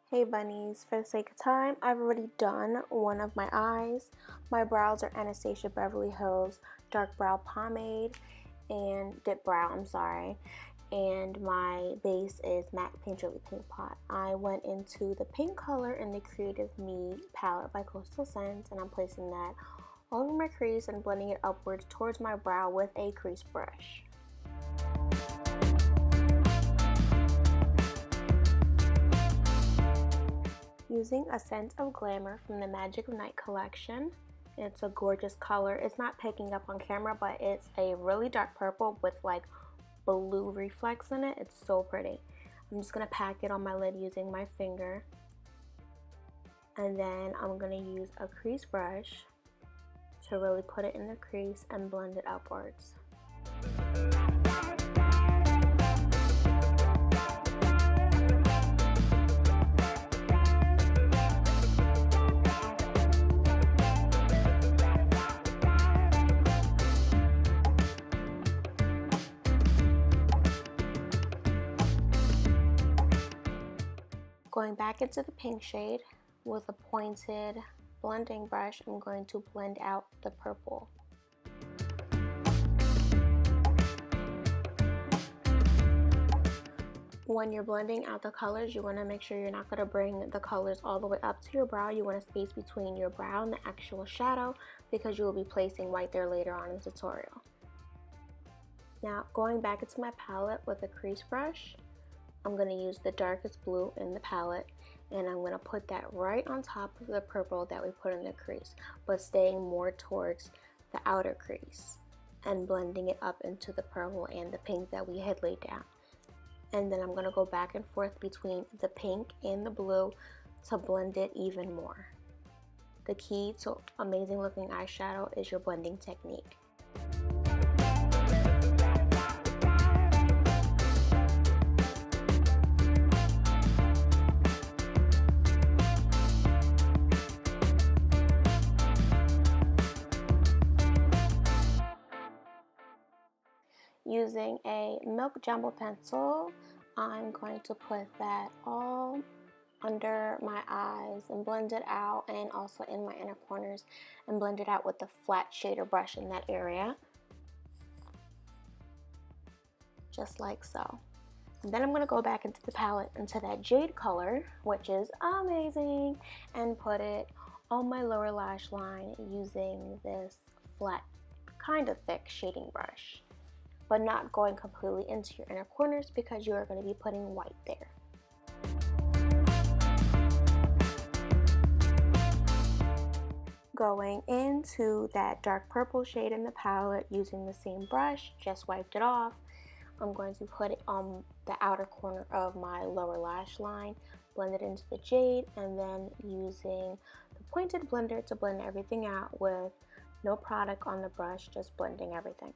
Hey bunnies, for the sake of time, I've already done one of my eyes. My brows are Anastasia Beverly Hills Dark Brow Pomade and Dip Brow, and my base is MAC Painterly Paint Pot. I went into the pink color in the Creative Me palette by Coastal Scents, and I'm placing that all over my crease and blending it upwards towards my brow with a crease brush. Using Ascent of Glamour from the Magic of Night collection. It's a gorgeous color. It's not picking up on camera, but it's a really dark purple with like blue reflex in it. It's so pretty. I'm just going to pack it on my lid using my finger. And then I'm going to use a crease brush to really put it in the crease and blend it upwards. Going back into the pink shade with a pointed blending brush, I'm going to blend out the purple. When you're blending out the colors, you want to make sure you're not going to bring the colors all the way up to your brow. You want to space between your brow and the actual shadow because you will be placing white there later on in the tutorial. Now, going back into my palette with a crease brush, I'm going to use the darkest blue in the palette, and I'm going to put that right on top of the purple that we put in the crease, but staying more towards the outer crease and blending it up into the purple and the pink that we had laid down. And then I'm going to go back and forth between the pink and the blue to blend it even more. The key to amazing looking eyeshadow is your blending technique. Using a milk jumbo pencil, I'm going to put that all under my eyes and blend it out, and also in my inner corners, and blend it out with the flat shader brush in that area. Just like so. And then I'm going to go back into the palette, into that jade color, which is amazing, and put it on my lower lash line using this flat, kind of thick shading brush, but not going completely into your inner corners because you are going to be putting white there. Going into that dark purple shade in the palette using the same brush, just wiped it off. I'm going to put it on the outer corner of my lower lash line, blend it into the jade, and then using the pointed blender to blend everything out with no product on the brush, just blending everything.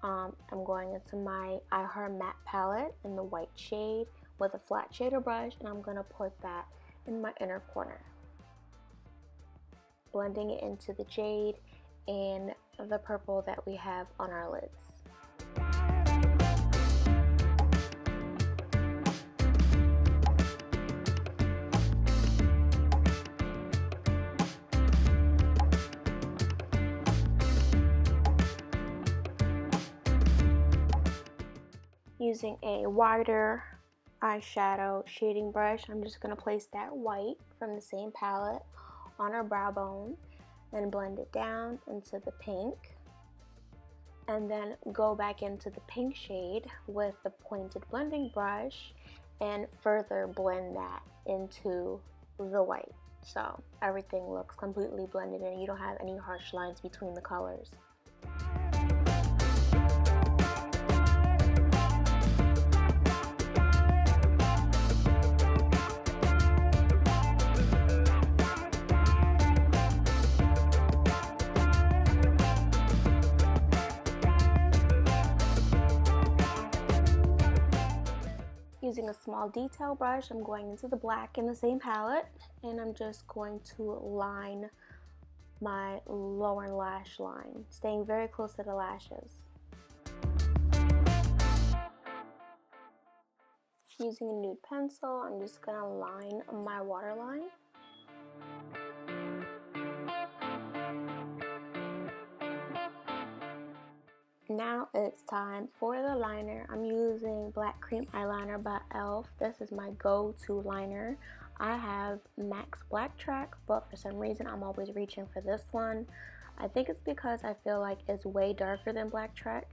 I'm going into my Ivory matte palette in the white shade with a flat shader brush, and I'm going to put that in my inner corner, blending it into the jade and the purple that we have on our lids. Using a wider eyeshadow shading brush, I'm just going to place that white from the same palette on our brow bone and blend it down into the pink, and then go back into the pink shade with the pointed blending brush and further blend that into the white, so everything looks completely blended and you don't have any harsh lines between the colors. Using a small detail brush, I'm going into the black in the same palette, and I'm just going to line my lower lash line, staying very close to the lashes. Using a nude pencil, I'm just going to line my waterline. Now it's time for the liner. I'm using Black Cream Eyeliner by e.l.f. This is my go-to liner. I have Max Black Track, but for some reason I'm always reaching for this one. I think it's because I feel like it's way darker than Black Track.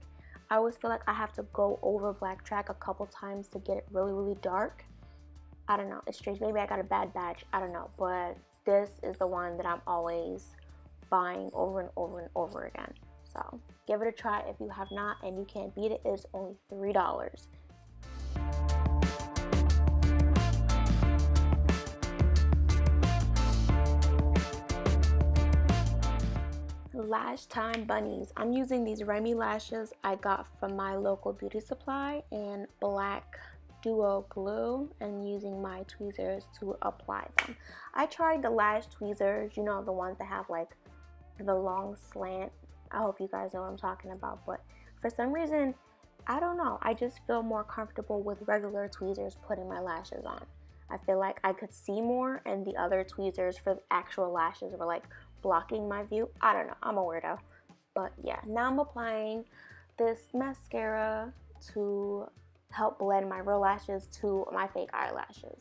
I always feel like I have to go over Black Track a couple times to get it really, really dark. I don't know, it's strange. Maybe I got a bad batch, I don't know. But this is the one that I'm always buying over and over and over again. So give it a try if you have not and you can't beat it. It's only $3. Lash Time Bunnies. I'm using these Rimmel lashes I got from my local beauty supply in black duo glue and using my tweezers to apply them. I tried the Lash tweezers, you know, the ones that have like the long slant. I hope you guys know what I'm talking about, but for some reason, I don't know, I just feel more comfortable with regular tweezers putting my lashes on. I feel like I could see more, and the other tweezers for the actual lashes were like blocking my view. I don't know, I'm a weirdo. But yeah, now I'm applying this mascara to help blend my real lashes to my fake eyelashes.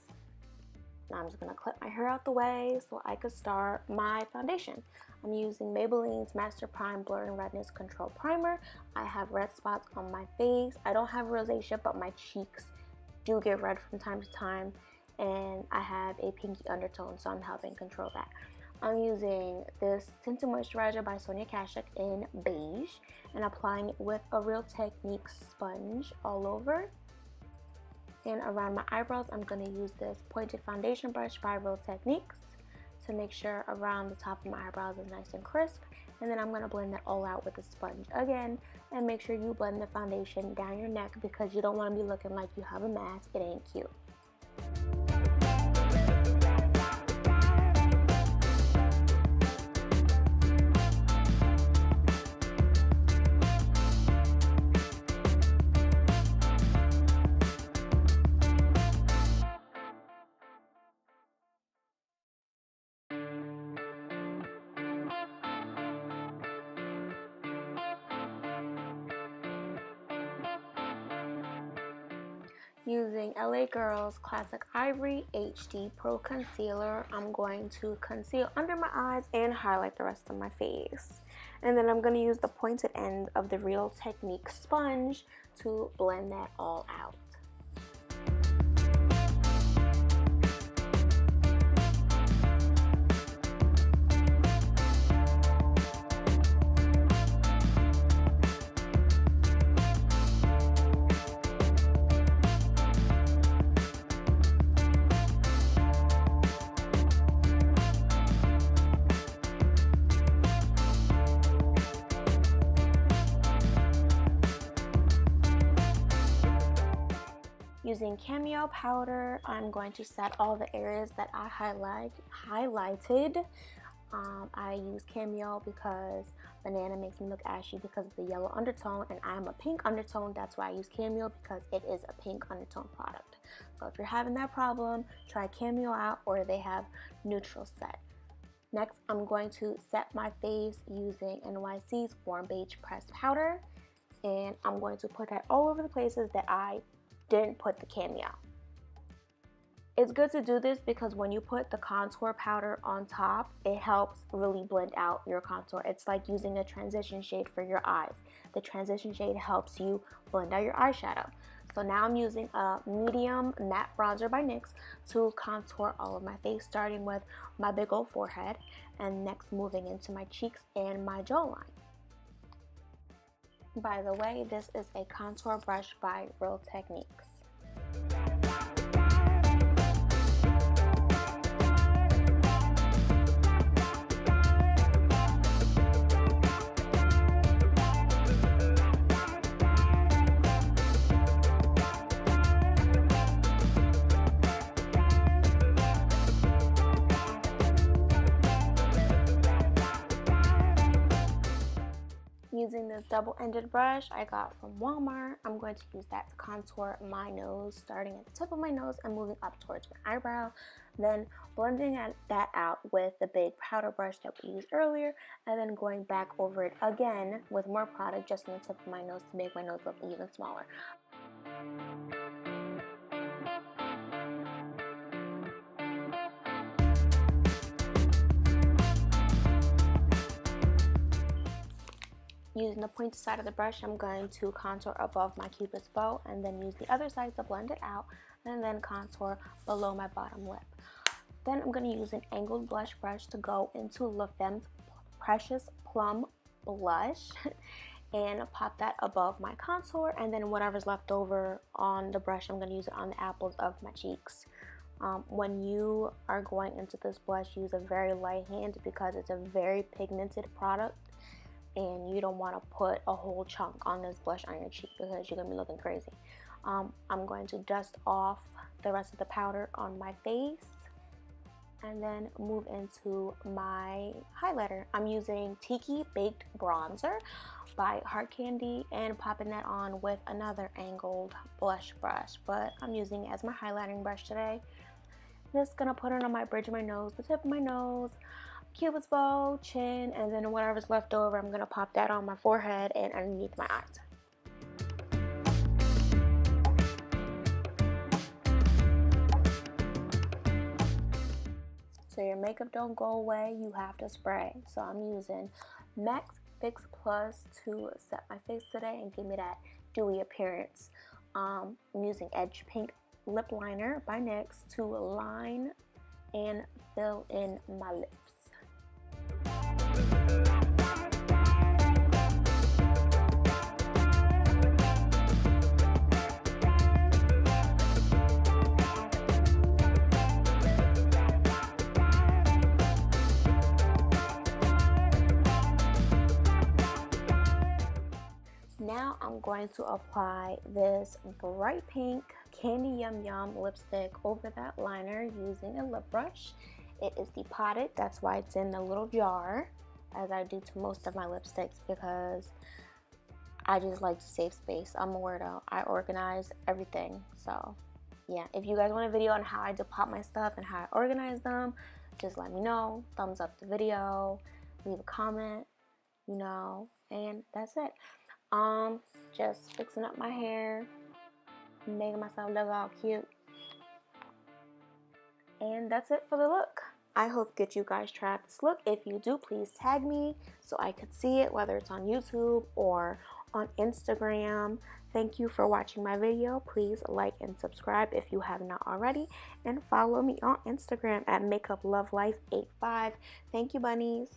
Now I'm just going to clip my hair out the way so I could start my foundation. I'm using Maybelline's Master Prime Blur and Redness Control Primer. I have red spots on my face. I don't have rosacea, but my cheeks do get red from time to time. And I have a pinky undertone, so I'm helping control that. I'm using this Tinted Moisturizer by Sonia Kashuk in Beige and applying it with a Real Technique sponge all over. And around my eyebrows, I'm going to use this pointed foundation brush by Real Techniques to make sure around the top of my eyebrows is nice and crisp. And then I'm going to blend that all out with a sponge again. And make sure you blend the foundation down your neck because you don't want to be looking like you have a mask. It ain't cute. Using LA Girl's Classic Ivory HD Pro Concealer, I'm going to conceal under my eyes and highlight the rest of my face. And then I'm going to use the pointed end of the Real Technique sponge to blend that all out. Using Cameo powder, I'm going to set all the areas that I highlighted. I use Cameo because banana makes me look ashy because of the yellow undertone, and I'm a pink undertone. That's why I use Cameo, because it is a pink undertone product. So if you're having that problem, try Cameo out, or they have neutral set. Next, I'm going to set my face using NYC's Warm Beige Pressed Powder, and I'm going to put that all over the places that I didn't put the Cameo. It's good to do this because when you put the contour powder on top, it helps really blend out your contour. It's like using a transition shade for your eyes. The transition shade helps you blend out your eyeshadow. So now I'm using a medium matte bronzer by NYX to contour all of my face, starting with my big old forehead and next moving into my cheeks and my jawline. By the way, this is a contour brush by Real Techniques. using this double-ended brush I got from Walmart. I'm going to use that to contour my nose, starting at the tip of my nose and moving up towards my eyebrow. Then blending that out with the big powder brush that we used earlier, and then going back over it again with more product just on the tip of my nose to make my nose look even smaller. Using the pointed side of the brush, I'm going to contour above my cupid's bow and then use the other side to blend it out, and then contour below my bottom lip. Then I'm going to use an angled blush brush to go into Femme's Precious Plum blush and pop that above my contour, and then whatever's left over on the brush, I'm going to use it on the apples of my cheeks. When you are going into this blush, use a very light hand because it's a very pigmented product and you don't want to put a whole chunk on this blush on your cheek because you're going to be looking crazy. I'm going to dust off the rest of the powder on my face and then move into my highlighter. I'm using Tiki Baked Bronzer by Heart Candy and popping that on with another angled blush brush, but I'm using it as my highlighting brush today. Just gonna put it on my bridge of my nose, the tip of my nose, cupid's bow, chin, and then whatever's left over, I'm gonna pop that on my forehead and underneath my eyes. So your makeup don't go away, you have to spray. So I'm using Max Fix Plus to set my face today and give me that dewy appearance. I'm using Edge Pink Lip Liner by NYX to line and fill in my lips. Now I'm going to apply this bright pink Candy Yum Yum lipstick over that liner using a lip brush. It is the potted, that's why it's in the little jar, as I do to most of my lipsticks because I just like to save space. I'm a weirdo. I organize everything. So yeah, if you guys want a video on how I depot my stuff and how I organize them, just let me know. Thumbs up the video, leave a comment, you know, and that's it. Just fixing up my hair, making myself look all cute. And that's it for the look. I hope that you guys try this look. If you do, please tag me so I could see it, whether it's on YouTube or on Instagram. Thank you for watching my video. Please like and subscribe if you have not already. And follow me on Instagram at MakeupLoveLife85. Thank you, bunnies.